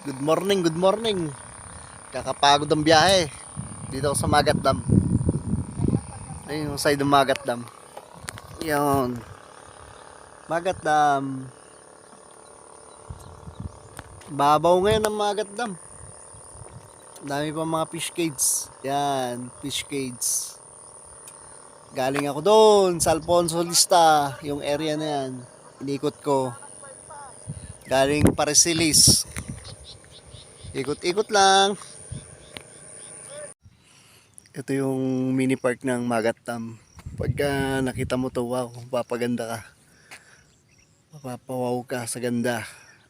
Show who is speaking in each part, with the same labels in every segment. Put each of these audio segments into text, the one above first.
Speaker 1: Good morning, good morning. Kakapagod ang biyahe. Dito ako sa Magat Dam. Ayun yung side ng Magat Dam. Yun. Magat Dam. Babaw ngayon ang Magat Dam. Dami pa mga fish cage. Yan, fish cage. Galing ako doon sa Alfonso Lista. Yung area na yan. Inikot ko. Galing Parisilis. Ikot-ikot lang. Ito yung mini park ng Magat Dam. Pagka nakita mo to, wow, papaganda ka. Mapapawaw ka sa ganda.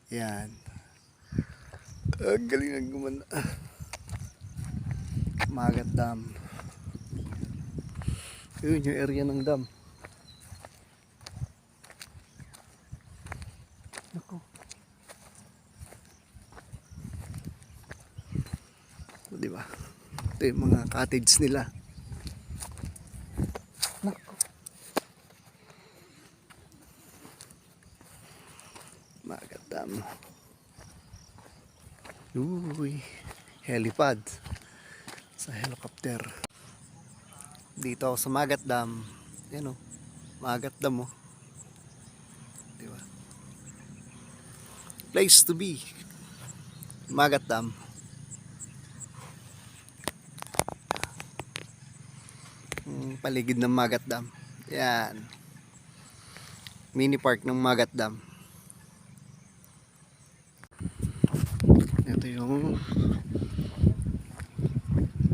Speaker 1: Yan. Ang galing ang gumanda. Magat Dam. Yun yung area ng dam. Nako. Di ba? Ito yung mga cottage nila. Nako. Magat Dam. Uy, helipad sa helicopter. Dito ako sa Magat Dam. Yan o, Magat Dam o. Diba? Place to be. Magat Dam. Paligid ng Magat Dam. Yan. Mini park ng Magat Dam. Ito yung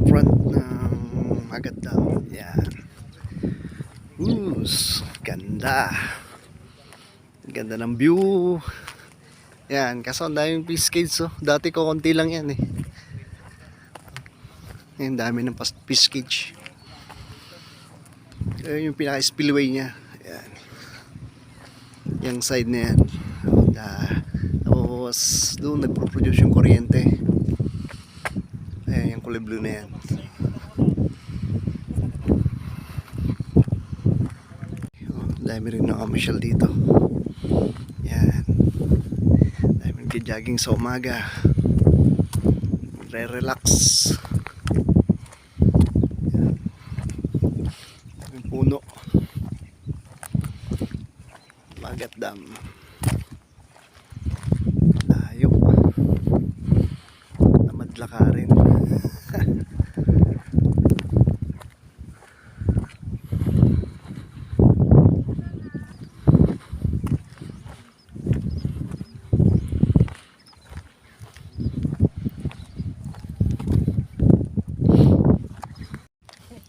Speaker 1: front ng Magat Dam. Yan. Ganda. Ganda ng view. Yan, kaso ang daming fish cage oh. Dati ko konti lang yan eh. Yan, dami ng fish cage. Ayun yung pinaka-spillway niya. Yan. Yung side na yan. Tapos doon nagpo-produce yung kuryente. Ayan yung kulay blue na yan. Dami rin nakamasyal dito. Yan. Dami nagja-jogging sa umaga. Re-relax. Yung puno. Magat Dam. Layo. Namadla ka rin.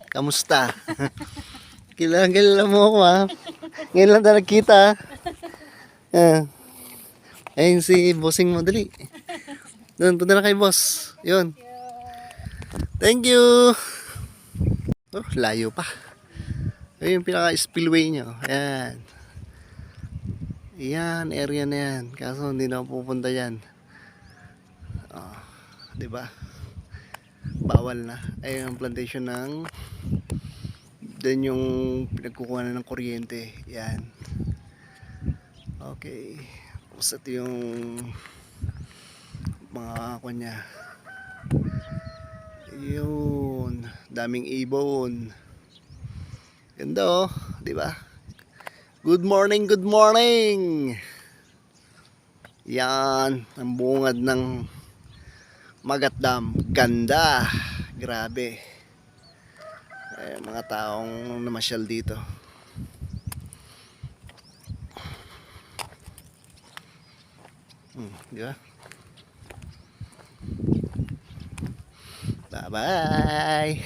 Speaker 1: Kamusta? Kilala mo ako ha. Ngayon lang tayo nagkita. Ayun si bossing mo, dali. Doon, punta na kay boss. Yun. Thank you. Oh, layo pa. Ayun yung pinaka-spillway nyo. Ayan. Yan, area na yan. Kaso hindi na ako pupunta yan. Oh, diba? Bawal na. Ayun ang plantation ng then yung pinagkukuha na ng kuryente. Yan. Okay. Tapos ito yung mga kanya. Yun. Daming ibon. Ganda oh. Diba? Good morning, good morning. Yan. Ang bungad ng Magat Dam. Ganda. Grabe. Mga taong namasyal dito. Di ba? Bye bye.